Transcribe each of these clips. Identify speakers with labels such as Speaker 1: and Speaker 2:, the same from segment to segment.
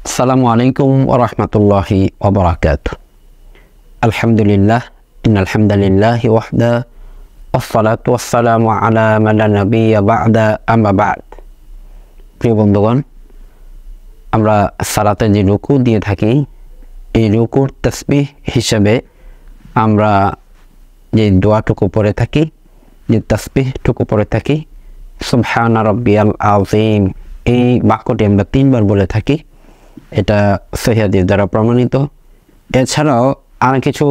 Speaker 1: আসসালামু আলাইকুম ওয়া রাহমাতুল্লাহি ওয়া বারাকাতুহু। আলহামদুলিল্লাহ, ইন্নাল হামদালিল্লাহি ওয়াহদা ওয়াসসালাতু ওয়াসসালামু আলা মান লা নাবিয়্যা বা'দা, আম্মা বা'দ। প্রিয় বন্ধুগণ, আমরা সালাতে যে রুকু দিয়ে থাকি, এই রুকুর তাসবিহ হিসেবে আমরা যে দোয়াটুকু পড়ে থাকি, যে তাসবিহটুকু পড়ে থাকি, সুবহানা রাব্বিয়াল আযীম, এই বাক্যটি আমরা 3 বার বলে থাকি। এটা সহিহ হাদিস দ্বারা প্রমাণিত। এছাড়াও আর কিছু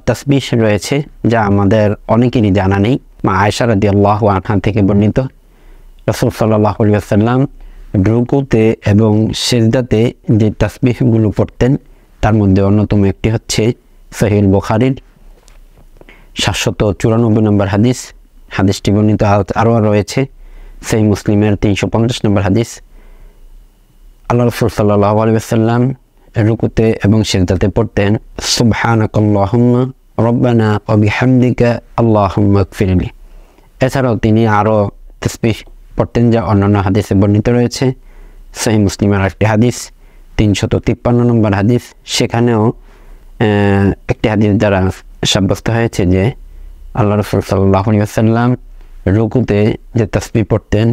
Speaker 1: তাসবিহ রয়েছে যা আমাদের অনেকেরই জানা নেই। মা আয়েশা রাদিয়াল্লাহু আনহা থেকে বর্ণিত, রাসূল সাল্লাল্লাহু আলাইহি ওয়াসাল্লাম রুকুতে এবং সিজদাতে যে তাসবিহগুলো পড়তেন তার মধ্যে অন্যতম একটি হচ্ছে সহিহ বুখারীর 794 নম্বর হাদিস। হাদিসটি বর্ণিত আরও রয়েছে সহিহ মুসলিমের 350 নম্বর হাদিস। আল্লাহ রাসূল সাল্লাল্লাহু আলাইহি ওয়াসাল্লাম রুকুতে এবং সিজদাতে পড়তেন সুবহানাকাল্লাহুম্মা রব্বানা ওয়া বিহামদিকা আল্লাহুম্মা ইগফিরলি। এছাড়াও তিনি আরও তাসবিহ পড়তেন যা অন্যান্য হাদিসে বর্ণিত রয়েছে। সহিহ মুসলিমের একটি হাদিস 353 নম্বর হাদিস, সেখানেও একটি হাদিস দ্বারা সাব্যস্ত হয়েছে যে আল্লাহ রাসূল সাল্লাল্লাহু আলাইহি ওয়াসাল্লাম রুকুতে যে তাসবিহ পড়তেন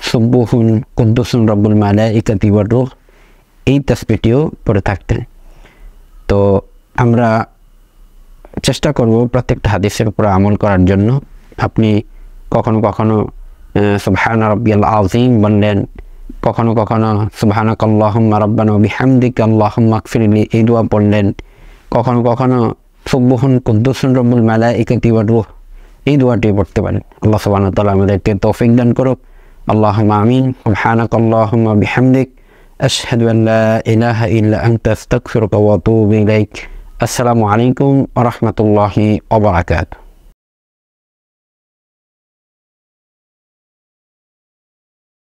Speaker 1: সুবহুন কুদ্দুসুন রব্বুল মালাইকাতি ওয়ার রূহ, এই তাসবিহটিও পড়ে থাকতেন। তো আমরা চেষ্টা করব প্রত্যেকটা হাদিসের উপর আমল করার জন্য। আপনি কখনো কখনো সুবহানা রাব্বিয়াল আযীম বললেন, কখনো কখনো সুবহানাকাল্লাহুম্মা রব্বানা ওয়া বিহামদিকা আল্লাহুম্মা ইগফিরলি এই দোয়া পড়লেন, কখনো কখনো সুবহুন কুদ্দুসুন রব্বুল মালাইকাতি ওয়ার রূহ এই দোয়াটি পড়তে পারেন। আল্লাহ সুবহানাহু ওয়া তাআলা আমাদেরকে তৌফিক দান করুক। আল্লাহুম্মা আমিন। সুবহানাকাল্লাহুম্মা বিহামদিক আশহাদু আন লা ইলাহা ইল্লা আনতা আস্তাগফিরুকা ওয়া আতুবু ইলাইক। আসসালামু আলাইকুম ওয়া রাহমাতুল্লাহি ওয়া বারাকাতুহু।